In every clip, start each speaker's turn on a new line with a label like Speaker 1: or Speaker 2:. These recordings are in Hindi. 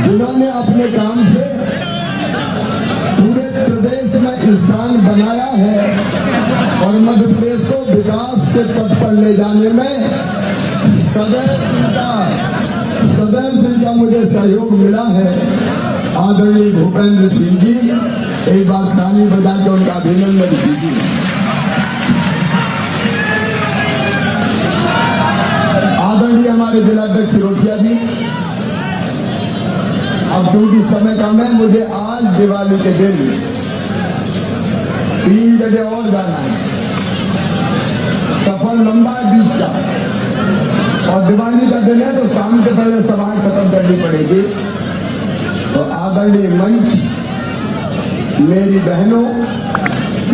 Speaker 1: जिन्होंने अपने काम से पूरे प्रदेश में स्थान बनाया है और मध्य प्रदेश को विकास के पथ पर ले जाने में सदैव जिनका मुझे सहयोग मिला है, आदरणीय भूपेंद्र सिंह जी, एक बार ताली बजा के उनका अभिनंदन कीजिए। आदरणीय हमारे जिलाध्यक्ष रोटिया जी, अब चूंकि समय कम है, मुझे आज दिवाली के दिन 3 बजे और जाना है। सफर लंबा है बीच का, और दिवाली का दिन है तो शाम के पहले सभाएं खत्म करनी पड़ेगी। तो आदरणीय मंच, मेरी बहनों,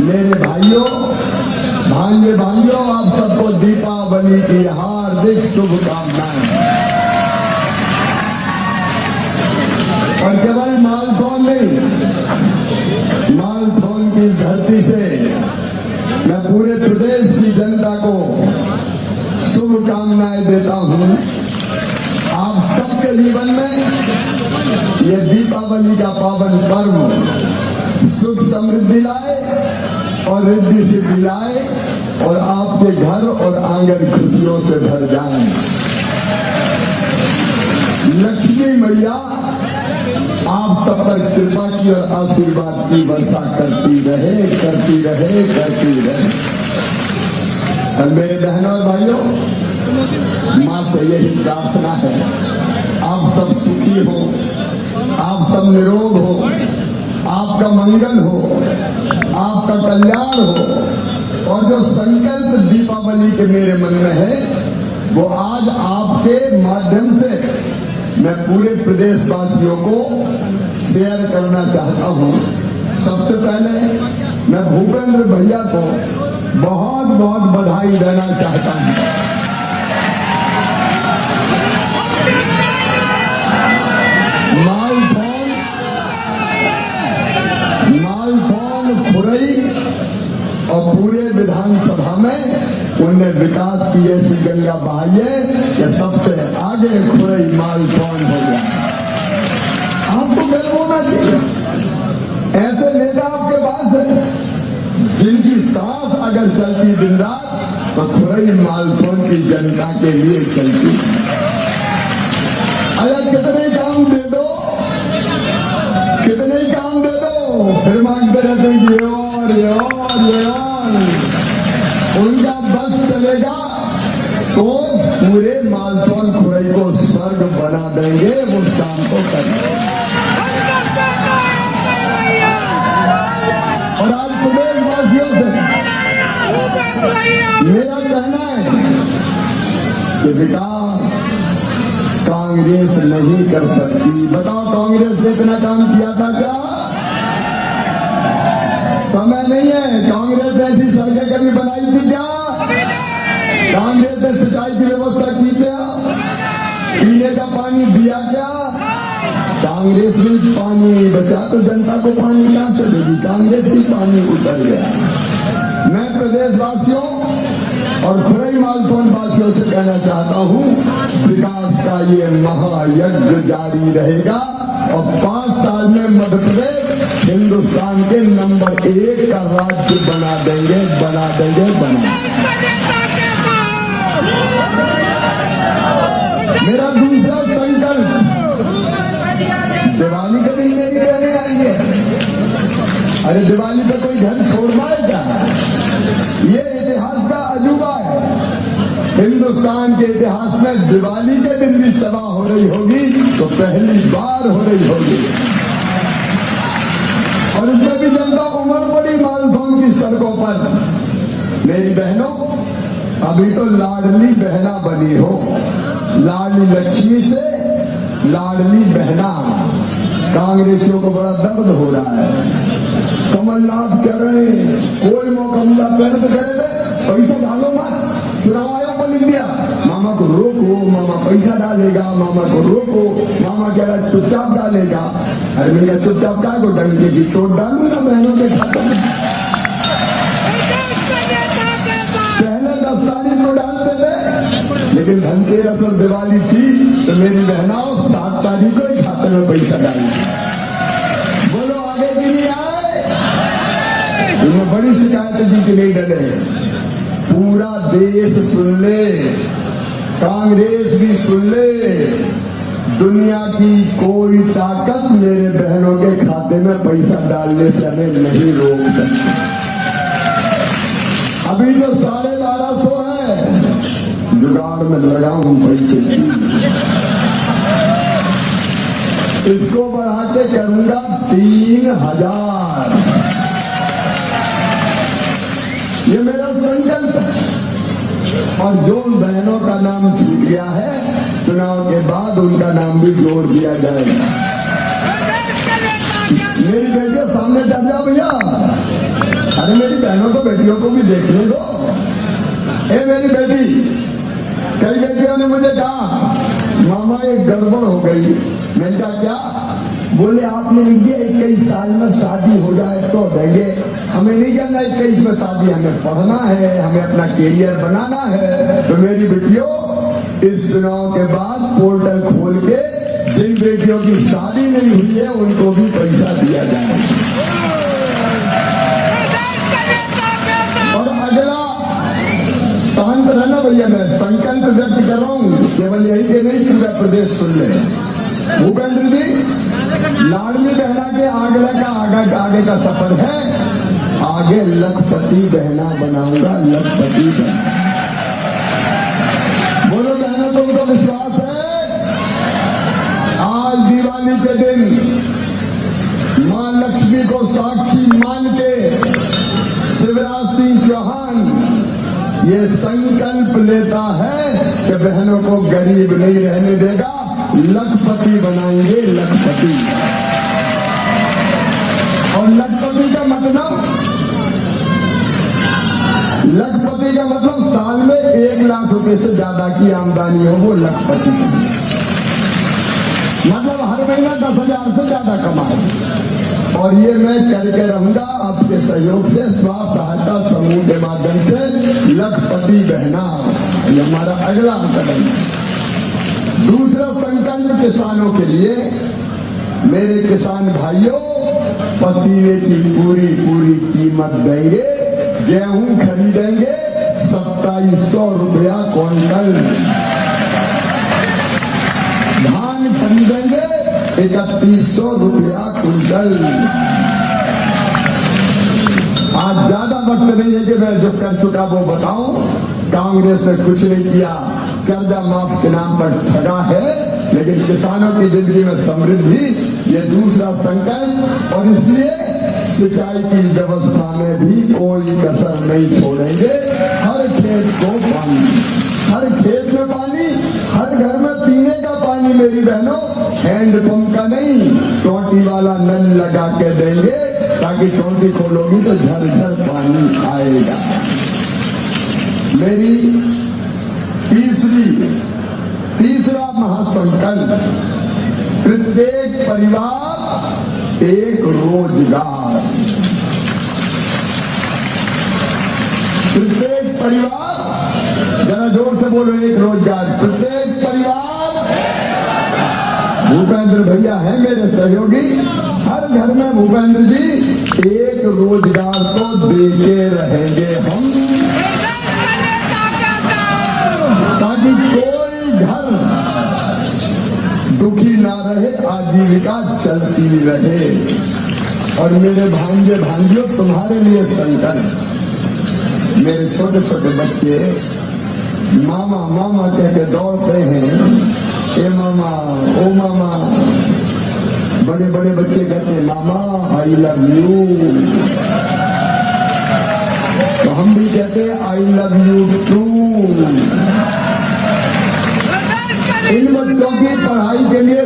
Speaker 1: मेरे भाइयों, भांजे भाइयों, आप सबको दीपावली की हार्दिक शुभकामनाएं। और केवल मालथौन नहीं, मालथौन की धरती से मैं पूरे प्रदेश की जनता को शुभकामनाएं देता हूं। आप सबके जीवन में ये दीपावली का पावन पर्व सुख समृद्धि लाए और रिद्धि सिद्धि लाए और आपके घर और आंगन खुशियों से भर जाए। लक्ष्मी मैया आप सब पर कृपा की और आशीर्वाद की वर्षा करती रहे, करती रहे, करती रहे। और मेरे बहनों और भाइयों, मां से यही प्रार्थना है, आप सब सुखी हो, आप सब निरोग हो, आपका मंगल हो, आपका कल्याण हो। और जो संकल्प दीपावली के मेरे मन में है, वो आज आपके माध्यम से मैं पूरे प्रदेशवासियों को शेयर करना चाहता हूं। सबसे पहले मैं भूपेंद्र भैया को बहुत बहुत बधाई देना चाहता हूं। मालथौन खुरई और पूरे विधानसभा में उनने विकास की ऐसी गंगा बहाई है कि सबसे आगे खुरई मालथौन हो गया। आपको गर्व होना चाहिए, ऐसे नेता आपके पास है जिनकी सांस अगर चलती दिन रात तो खुरई मालथौन की जनता के लिए चलती। अगर कितने काम दे दो, कितने काम दे दो, फिर मांगते रहते हैं ये और ये और ये और। उनका बस चलेगा तो पूरे मालथौन खुरई को स्वर्ग बना देंगे, वो काम को करेंगे। और आज प्रदेशवासियों से मेरा कहना है कि विकास कांग्रेस नहीं कर सकती। बताओ, कांग्रेस ने इतना काम किया था क्या? समय नहीं है। कांग्रेस ने ऐसी सड़कें कभी बनाई थी क्या? कांग्रेस ने सिंचाई की व्यवस्था की क्या? पीने का पानी दिया क्या? कांग्रेस ने पानी बचा तो जनता को पानी कहां से देगी? कांग्रेस ही पानी उतर गया। मैं प्रदेशवासियों और खुरई मालथौन वासियों से कहना चाहता हूं, विकास का ये महायज्ञ जारी रहेगा और 5 साल में मध्य प्रदेश हिंदुस्तान के नंबर 1 का राज्य बना देंगे, बना देंगे, बना। मेरा दूसरा संकल्प, दिवाली के दिन मेरी बहनें आई है। अरे दिवाली पे कोई घर छोड़ना है क्या? ये इतिहास का अजूबा है। हिंदुस्तान के इतिहास में दिवाली के दिन भी सभा हो रही होगी तो पहली बार हो रही होगी। और इसमें भी जनता उमड़ पड़ी मालथौन की सड़कों पर। मेरी बहनों, अभी तो लाडली बहना बनी हो, लाडली लक्ष्मी से लाडली बहना। कांग्रेसियों को बड़ा दर्द हो रहा है। कमलनाथ कह रहे हैं कोई मौका मिला पहले तो कह रहे थे पैसा डालो मत, चुनाव आयोग को लिख दिया, मामा को रोको, मामा पैसा डालेगा, मामा को रोको, मामा कह रहा चुपचाप डालेगा। अरे मैंने चुपचाप क्या को डंके की चोट डालूंगा बहनों के खाते में। पहले 10 तारीख को डालते थे, लेकिन लेकिन धनतेरस और दिवाली थी तो मेरी बहनाओं 7 तारीख को ही खाते में पैसा डाली। बोलो आगे की नहीं आए। इन्हें बड़ी शिकायत दी कि नहीं डले। पूरा देश सुन ले, कांग्रेस भी सुन ले, दुनिया की कोई ताकत मेरे बहनों के खाते में पैसा डालने से हमें नहीं रोक सकती। अभी जो 1250 है जुगाड़ में लगा हूं पैसे की, इसको बढ़ा के करूंगा 3000। ये मेरा संकल्प है। और जो बहनों का नाम छूट गया है चुनाव के बाद उनका नाम भी जोड़ दिया जाएगा। मेरी बेटियों सामने चल जाओ भैया। अरे मेरी बहनों को बेटियों को भी देखने दो। ए मेरी बेटी, कई बेटियों ने मुझे कहा मामा एक गड़बड़ हो गई। मैंने कहा क्या? बोले आपने लिख दिया 21 साल में शादी हो जाए तो देंगे। हमें नहीं करना 21 में शादी, हमें पढ़ना है, हमें अपना कैरियर बनाना है। तो मेरी बेटियों, इस चुनाव के बाद पोर्टल खोल के जिन बेटियों की शादी नहीं हुई है उनको भी पैसा दिया जाए। और अगला शांत रहना भैया, मैं संकल्प व्यक्त कर रहा हूं, केवल यही के नहीं पूरा प्रदेश सुन ले। भूपेंद्र जी, लाडली बहना के आगे का सफर है। आगे लखपति बहना बनाऊंगा, लखपति बहना। बोलो बहनों, तुमको विश्वास है? आज दिवाली के दिन मां लक्ष्मी को साक्षी मान के शिवराज सिंह चौहान ये संकल्प लेता है कि बहनों को गरीब नहीं रहने देगा, लखपति बनाएंगे, लखपति। और लखपति का मतलब साल में 1 लाख रुपए से ज्यादा की आमदनी हो वो लखपति। मतलब हर महीना 10,000 से ज्यादा कमाए। और ये मैं करके रहूंगा आपके सहयोग से, स्व सहायता समूह के माध्यम से लखपति बहना। ये हमारा अगला कदम है। दूसरा संकल्प किसानों के लिए। मेरे किसान भाइयों, पसीने की पूरी कीमत देंगे। गेहूं खरीदेंगे 2700 रुपया क्विंटल, धान खरीदेंगे 3100 रुपया क्विंटल। आज ज्यादा वक्त नहीं है कि मैं जो कर चुका वो बताऊं। कांग्रेस ने कुछ नहीं किया, कर्जा माफ के नाम पर ठगा है, लेकिन किसानों की जिंदगी में समृद्धि, ये दूसरा संकल्प। और इसलिए सिंचाई की व्यवस्था में भी कोई कसर नहीं छोड़ेंगे। हर खेत को पानी, हर खेत में पानी, हर घर में पीने का पानी मेरी बहनों, हैंडपंप का नहीं, टोटी वाला नल लगा के देंगे, ताकि टोटी खोलोगी तो झरझर पानी आएगा। मेरी तीसरा महासंकल्प, प्रत्येक परिवार एक रोजगार। प्रत्येक परिवार, जरा जोर से बोलो, एक रोजगार। प्रत्येक परिवार। भूपेंद्र भैया है मेरे सहयोगी, हर घर में भूपेंद्र जी एक रोजगार तो देते रहेंगे हम, ताकि कोई घर दुखी ना रहे, आजीविका चलती रहे। और मेरे भांजे भांजियों, तुम्हारे लिए संकल्प। मेरे छोटे छोटे बच्चे मामा मामा कह के दौड़ते हैं, ए मामा, ओ मामा। बड़े बड़े बच्चे कहते हैं मामा आई लव यू, तो हम भी कहते हैं आई लव यू टू। इन बच्चों की पढ़ाई के लिए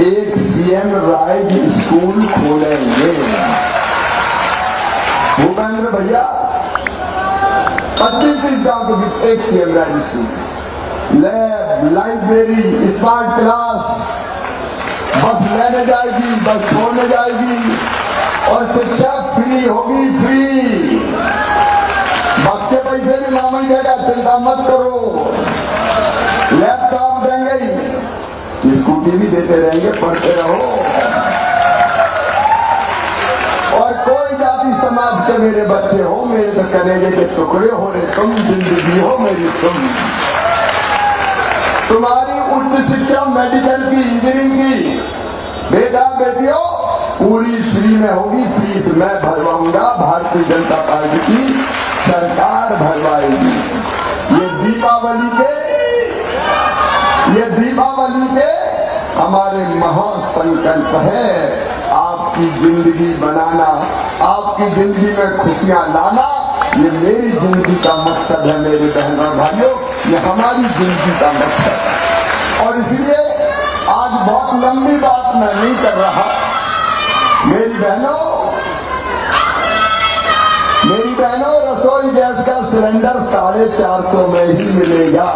Speaker 1: एक सीएम राइज स्कूल खोलेंगे। भूपेंद्र भैया 25 गांव के बीच एक CM rise school, lab, library, smart class, बस लेने जाएगी, बस छोड़ने जाएगी, और शिक्षा फ्री होगी, फ्री। बस के पैसे भी मामन देगा, चिंता मत करो। लैपटॉप देंगे, स्कूटी भी देते रहेंगे, पढ़ते रहो। और कोई जाति समाज के मेरे बच्चे हो, मेरे तो कलेजे के टुकड़े हो रहे तुम, जिंदगी हो मेरी तुम। तुम्हारी उच्च शिक्षा मेडिकल की, इंजीनियरिंग की, बेटा बेटियों पूरी फ्री में होगी। फीस मैं भरवाऊंगा, भारतीय जनता पार्टी की सरकार भरवाएगी। ये दीपावली के हमारे महासंकल्प है। आपकी जिंदगी बनाना, आपकी जिंदगी में खुशियां लाना, ये मेरी जिंदगी का मकसद है मेरे बहनों और भाइयों, ये हमारी जिंदगी का मकसद है। और इसलिए आज बहुत लंबी बात मैं नहीं कर रहा। मेरी बहनों रसोई गैस का सिलेंडर 450 में ही मिलेगा।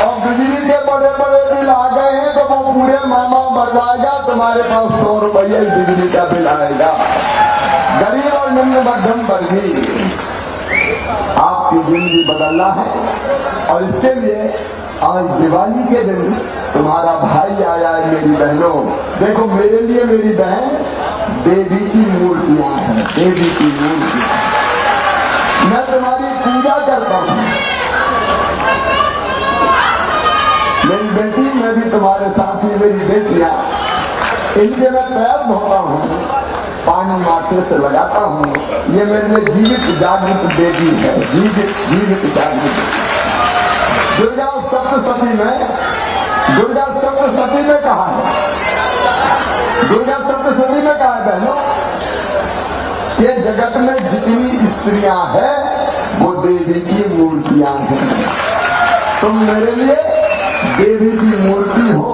Speaker 1: और बिजली के बड़े बड़े बिल आ गए हैं तो वो पूरे मामा भरवाएगा, तुम्हारे पास 100 रुपये बिजली का बिल आएगा। गरीब और निम्न मध्यम वर्गी, आपकी जिंदगी बदलना है। और इसके लिए आज दिवाली के दिन तुम्हारा भाई आया है। मेरी बहनों देखो, मेरे लिए मेरी बहन देवी की मूर्तियां हैं, देवी की मूर्तियां। मैं तुम्हारी पूजा करता हूं मेरी बेटी, मैं भी तुम्हारे साथ ही मेरी बेटियां, इनके मैं पैर धोता हूं, पानी माथे से लगाता हूं। ये मेरे लिए जीवित जागृत देवी है, जीवित जागृत। दुर्गा सप्तशती में कहा है, दुर्गा सप्तशती में कहा है बहनों कि जगत में जितनी स्त्रियां हैं वो देवी की मूर्तियां हैं। तुम मेरे लिए देवी की मूर्ति हो,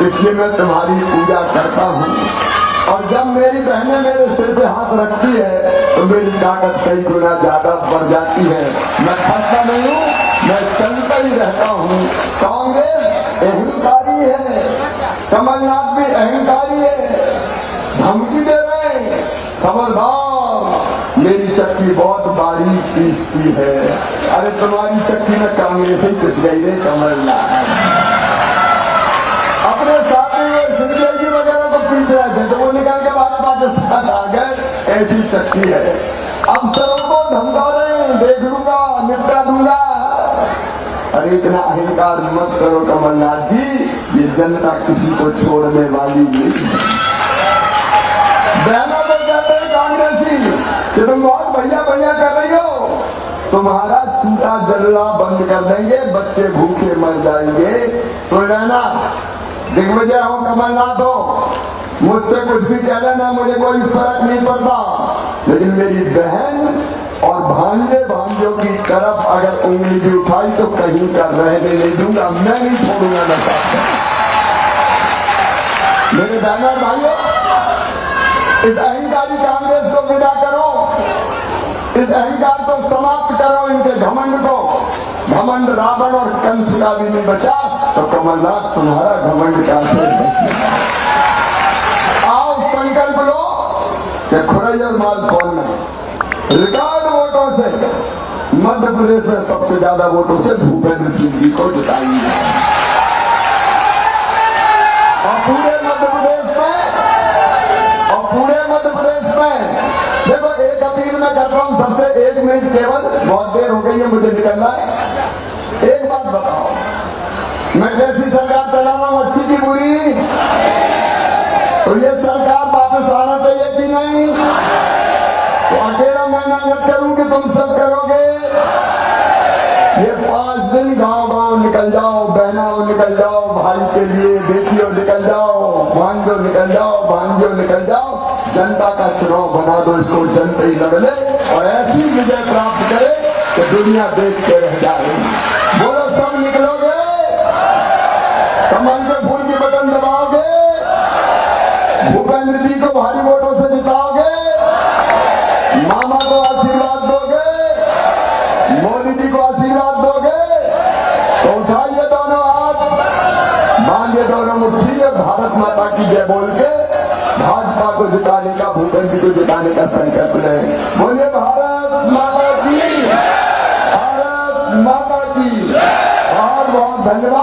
Speaker 1: इसलिए मैं तुम्हारी पूजा करता हूं। और जब मेरी बहनें मेरे सिर पे हाथ रखती है तो मेरी ताकत कई गुना ज्यादा बढ़ जाती है। मैं थकता नहीं हूं, मैं चलता ही रहता हूं। कांग्रेस अहंकारी है, कमलनाथ भी अहंकारी है, धमकी दे रहे हैं, खबरदार मेरी चक्की बहुत बारीक पीसती है। अरे तुम्हारी चक्की में कांग्रेस ही पिस गई रे कमलनाथ। अपने साथी में सिंचाई वगैरह को पीस रहे थे तो वो निकाल के बाद पाकिस्तान आ गए। ऐसी चक्की है। अब सबों को धमका रहे हैं, देख लूंगा, निपटा दूंगा। अरे इतना अहंकार मत करो कमलनाथ जी, ये जनता किसी को छोड़ने वाली नहीं है। बहनों को कहते हैं कांग्रेसी कि तुम बहुत भैया भैया कर रही हो, तुम्हारा चूटा जलना बंद कर देंगे, बच्चे भूखे मर जाएंगे। सुन लेना, दिग्विजय हो कमलनाथ हो, मुझसे कुछ भी कह लेना, मुझे कोई फर्क नहीं पड़ता। लेकिन मेरी बहन और भांजियों की तरफ अगर उंगली भी उठाई तो कहीं का रहने नहीं दूंगा, मैं नहीं छोड़ूंगा नशा। मेरे बहनों और भाइयों, इस अहंकारी कांग्रेस को विदा करो, इस अहंकार को समाप्त करो, इनके घमंड को। घमंड रावण और कंस का भी नहीं बचा तो कमलनाथ तुम्हारा घमंड का से बचा। आओ संकल्प लो कि खुरैया माल खोलना, रिकॉर्ड वोटों से मध्य प्रदेश में सबसे ज्यादा वोटों से भूपेंद्र सिंह जी को जिताएंगे। और पूरे मध्य प्रदेश में देखो, एक अपील मैं करता हूं सबसे, 1 मिनट केवल, बहुत देर हो गई है, मुझे निकलना है। एक बात बताओ, मैं कैसी सरकार चला रहा हूं, अच्छी की बुरी? तो ये सरकार वापस आना चाहिए कि नहीं? तो अकेला मैं मेहनत करूं कि तुम सब करोगे? ये 5 दिन गांव निकल जाओ, बहनों निकल जाओ, भाई के लिए बेटियों निकल जाओ, भांजियों निकल जाओ, जनता का चुनाव बना दो, इसको जनता ही लड़ ले और ऐसी विजय प्राप्त करे कि दुनिया देख के रह जाए। बोलो, सब निकलोगे? कमल के फूल की बटन दबाओगे? भूपेंद्र जी को भारी वोटों से जिताओगे? मामा को आशीर्वाद दोगे? मोदी जी को आशीर्वाद दोगे? तो उठाइए दोनों हाथ, बांधिए दोनों जय बोल के भाजपा को जिताने का, भूपेंद्र जी को जिताने का संकल्प लें। बोलिए भारत माता की, भारत माता की। बहुत बहुत धन्यवाद।